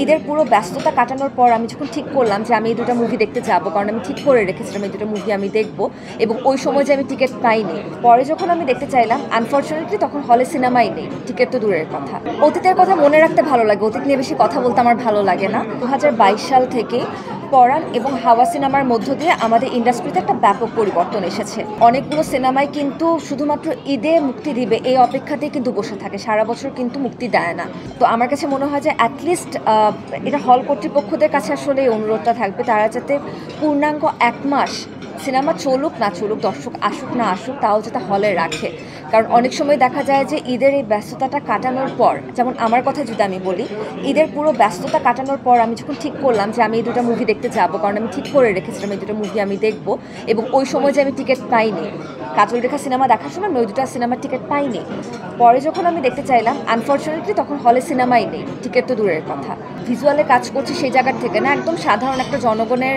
ঈদের পুরো ব্যস্ততা কাটানোর পর আমি যখন ঠিক করলাম যে আমি এই দুটো মুভি দেখতে যাব, কারণ আমি ঠিক করে রেখেছিলাম এই দুটো মুভি আমি দেখব, এবং ওই সময় যে আমি টিকিট পাইনি, পরে যখন আমি দেখতে চাইলাম আনফর্চুনেটলি তখন হলে সিনেমাই নেই, টিকিট তো দূরের কথা। অতীতের কথা মনে রাখতে ভালো লাগে, অতীত নিয়ে বেশি কথা বলতে আমার ভালো লাগে না। 2022 সাল থেকে পরাণ এবং হাওয়া সিনেমার মধ্য দিয়ে আমাদের ইন্ডাস্ট্রিতে একটা ব্যাপক পরিবর্তন এসেছে। অনেকগুলো সিনেমায় কিন্তু শুধুমাত্র ঈদে মুক্তি দিবে এই অপেক্ষাতেই কিন্তু বসে থাকে, সারা বছর কিন্তু মুক্তি দেয় না। তো আমার কাছে মনে হয় যে অ্যাটলিস্ট এটা হল কর্তৃপক্ষদের কাছে আসলে এই অনুরোধটা থাকবে, তারা যাতে পূর্ণাঙ্গ 1 মাস সিনেমা চলুক না চলুক, দর্শক আসুক না আসুক, তাও যাতে হলে রাখে। কারণ অনেক সময় দেখা যায় যে ঈদের এই ব্যস্ততাটা কাটানোর পর, যেমন আমার কথা যদি আমি বলি, ঈদের পুরো ব্যস্ততা কাটানোর পর আমি যখন ঠিক করলাম যে আমি এই দুটো মুভি দেখতে যাব, কারণ আমি ঠিক করে রেখেছিলাম এই দুটো মুভি আমি দেখব, এবং ওই সময় যে আমি টিকিট পাইনি, কাজল রেখা সিনেমা দেখার সময় আমি ওই দুটো সিনেমার টিকিট পাইনি। পরে যখন আমি দেখতে চাইলাম আনফর্চুনেটলি তখন হলে সিনেমাই নেই, টিকিট তো দূরের কথা। ভিজুয়ালে কাজ করছি সেই জায়গার থেকে না, একদম সাধারণ একটা জনগণের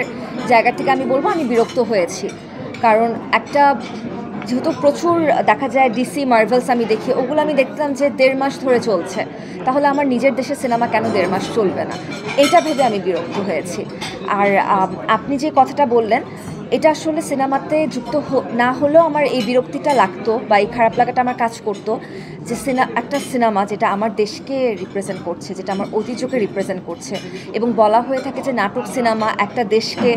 জায়গা থেকে আমি বলবো আমি বিরক্ত হয়েছি। কারণ একটা যেহেতু প্রচুর দেখা যায় ডিসি মার্ভেলস আমি দেখি, ওগুলো আমি দেখতাম যে 1.5 মাস ধরে চলছে, তাহলে আমার নিজের দেশের সিনেমা কেন 1.5 মাস চলবে না, এটা ভেবে আমি বিরক্ত হয়েছি। আর আপনি যে কথাটা বললেন, এটা আসলে সিনেমাতে যুক্ত না হলেও আমার এই বিরক্তিটা লাগতো বা এই খারাপ লাগাটা আমার কাজ করতো, যে একটা সিনেমা যেটা আমার দেশকে রিপ্রেজেন্ট করছে, যেটা আমার ঐতিহ্যকে রিপ্রেজেন্ট করছে, এবং বলা হয়ে থাকে যে নাটক সিনেমা একটা দেশকে,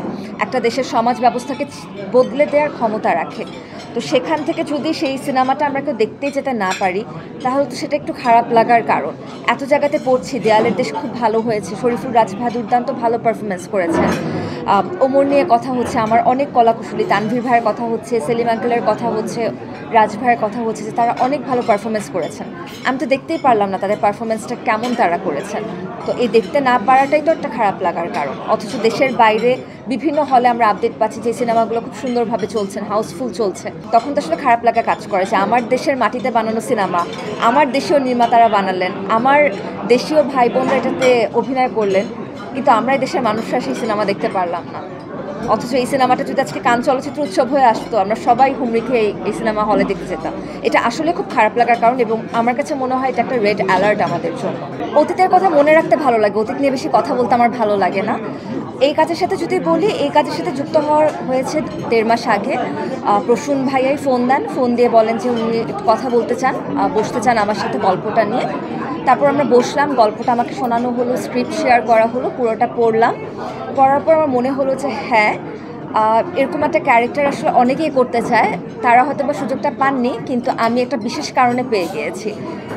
একটা দেশের সমাজ ব্যবস্থাকে বদলে দেওয়ার ক্ষমতা রাখে। তো সেখান থেকে যদি সেই সিনেমাটা আমরা কেউ দেখতে যেতে না পারি, তাহলে তো সেটা একটু খারাপ লাগার কারণ। এত জায়গাতে পড়ছি দেয়ালের দেশ খুব ভালো হয়েছে, শরীফুল রাজ ভাই দুর্দান্ত ভালো পারফরমেন্স করেছেন, ওমর নিয়ে কথা হচ্ছে, আমার অনেক কলাকুশলী তানভীর ভাইয়ের কথা হচ্ছে, সেলিম আঙ্কেলের কথা হচ্ছে, রাজ ভাইয়ের কথা হচ্ছে, যে তারা অনেক ভালো পারফরমেন্স করেছেন। আমি তো দেখতেই পারলাম না তাদের পারফরমেন্সটা কেমন তারা করেছেন। তো এই দেখতে না পারাটাই তো একটা খারাপ লাগার কারণ। অথচ দেশের বাইরে বিভিন্ন হলে আমরা আপডেট পাচ্ছি যে সিনেমাগুলো খুব সুন্দরভাবে চলছেন, হাউসফুল চলছে, তখন তো আসলে খারাপ লাগা কাজ করে যে আমার দেশের মাটিতে বানানো সিনেমা, আমার দেশীয় নির্মাতারা বানালেন, আমার দেশীয় ভাই বোনরা এটাতে অভিনয় করলেন, কিন্তু আমরা এই দেশের মানুষরা সেই সিনেমা দেখতে পারলাম না। অথচ এই সিনেমাটা যদি আজকে কান চলচ্চিত্র উৎসব হয়ে আসতো, আমরা সবাই হুমড়ি খেয়ে এই সিনেমা হলে দেখতে যেতাম। এটা আসলে খুব খারাপ লাগার কারণ, এবং আমার কাছে মনে হয় এটা একটা রেড অ্যালার্ট আমাদের জন্য। অতীতের কথা মনে রাখতে ভালো লাগে, অতীত নিয়ে বেশি কথা বলতে আমার ভালো লাগে না। এই কাজের সাথে যদি বলি, এই কাজের সাথে যুক্ত হয়েছে 1.5 মাস আগে। প্রসূন ভাইয়াই ফোন দিয়ে বলেন যে উনি কথা বলতে চান, বসতে চান আমার সাথে গল্পটা নিয়ে। তারপর আমরা বসলাম, গল্পটা আমাকে শোনানো হলো, স্ক্রিপ্ট শেয়ার করা হলো, পুরোটা পড়লাম। পড়ার পর আমার মনে হলো যে হ্যাঁ, এরকম একটা ক্যারেক্টার আসলে অনেকেই করতে চায়, তারা হয়তো বা সুযোগটা পাননি, কিন্তু আমি একটা বিশেষ কারণে পেয়ে গিয়েছি।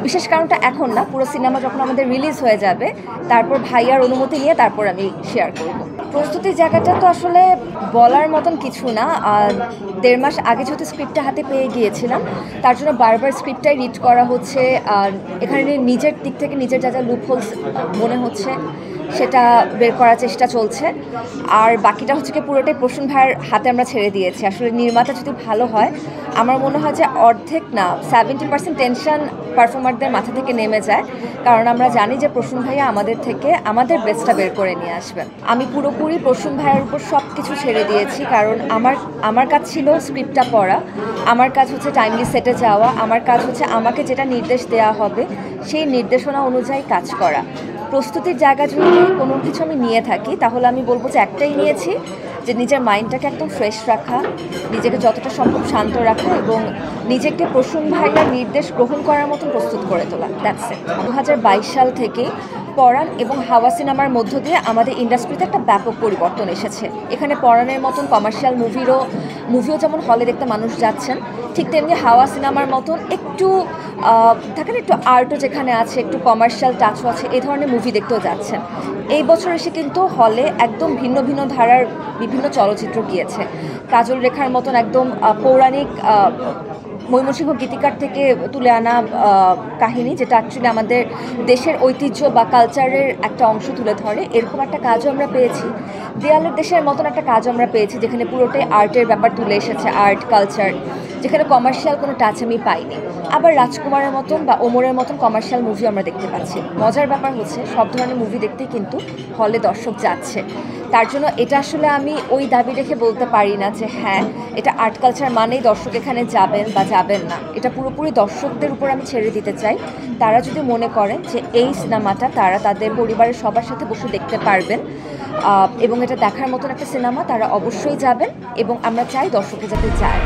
বিশেষ কারণটা এখন না, পুরো সিনেমা যখন আমাদের রিলিজ হয়ে যাবে, তারপর ভাইয়ার অনুমতি নিয়ে তারপর আমি শেয়ার করব। প্রস্তুতির জায়গাটা তো আসলে বলার মতন কিছু না। 1.5 মাস আগে যেহেতু স্ক্রিপ্টটা হাতে পেয়ে গিয়েছিলাম, তার জন্য বারবার স্ক্রিপ্টটাই রিড করা হচ্ছে। আর এখানে নিজের দিক থেকে নিজের যা যা লুপহোলস মনে হচ্ছে সেটা বের করার চেষ্টা চলছে। আর বাকিটা হচ্ছে কি পুরোটাই প্রসূন ভাইয়ের হাতে আমরা ছেড়ে দিয়েছি। আসলে নির্মাতা যদি ভালো হয়, আমার মনে হয় যে অর্ধেক না 70% টেনশন পারফর্মারদের মাথা থেকে নেমে যায়, কারণ আমরা জানি যে প্রসূন ভাইয়া আমাদের থেকে আমাদের বেস্টটা বের করে নিয়ে আসবেন। আমি পুরোপুরি প্রসূন ভাইয়ের উপর সব কিছু ছেড়ে দিয়েছি, কারণ আমার কাজ ছিল স্ক্রিপ্টটা পড়া, আমার কাজ হচ্ছে টাইমলি সেটে যাওয়া, আমার কাজ হচ্ছে আমাকে যেটা নির্দেশ দেওয়া হবে সেই নির্দেশনা অনুযায়ী কাজ করা। প্রস্তুতির জায়গা যদি কোনো কিছু আমি নিয়ে থাকি, তাহলে আমি বলবো যে একটাই নিয়েছি, যে নিজের মাইন্ডটাকে একদম ফ্রেশ রাখা, নিজেকে যতটা সম্ভব শান্ত রাখা, এবং নিজেকে প্রসূন ভাইয়ার নির্দেশ গ্রহণ করার মতন প্রস্তুত করে তোলা। That's it. 2022 সাল থেকে পরাণ এবং হাওয়া সিনেমার মধ্য দিয়ে আমাদের ইন্ডাস্ট্রিতে একটা ব্যাপক পরিবর্তন এসেছে। এখানে পরাণের মতন কমার্শিয়াল মুভিও যেমন হলে দেখতে মানুষ যাচ্ছেন, ঠিক তেমনি হাওয়া সিনেমার মতন একটু থাকে না, একটু আর্টও যেখানে আছে, একটু কমার্শিয়াল টাচও আছে, এই ধরনের মুভি দেখতেও যাচ্ছেন। এই বছর এসে কিন্তু হলে একদম ভিন্ন ভিন্ন ধারার বিভিন্ন চলচ্চিত্র গিয়েছে। কাজল রেখার মতন একদম পৌরাণিক ময়মনসিংহ গীতিকার থেকে তুলে আনা কাহিনী, যেটা অ্যাকচুয়ালি আমাদের দেশের ঐতিহ্য বা কালচারের একটা অংশ তুলে ধরে, এরকম একটা কাজও আমরা পেয়েছি। দেয়ালের দেশের মতন একটা কাজও আমরা পেয়েছি, যেখানে পুরোটাই আর্টের ব্যাপার তুলে এসেছে, আর্ট কালচার, যেখানে কমার্শিয়াল কোনো টাচ আমি পাইনি। আবার রাজকুমারের মতন বা ওমরের মতন কমার্শিয়াল মুভি আমরা দেখতে পাচ্ছি। মজার ব্যাপার হচ্ছে সব ধরনের মুভি দেখতেই কিন্তু হলে দর্শক যাচ্ছে। তার জন্য এটা আসলে আমি ওই দাবি রেখে বলতে পারি না যে হ্যাঁ এটা আর্ট কালচার মানেই দর্শক এখানে যাবেন বা যাবেন না। এটা পুরোপুরি দর্শকদের উপর আমি ছেড়ে দিতে চাই। তারা যদি মনে করেন যে এই সিনেমাটা তারা তাদের পরিবারের সবার সাথে বসে দেখতে পারবেন এবং এটা দেখার মতন একটা সিনেমা, তারা অবশ্যই যাবেন এবং আমরা চাই দর্শকে যাতে যায়।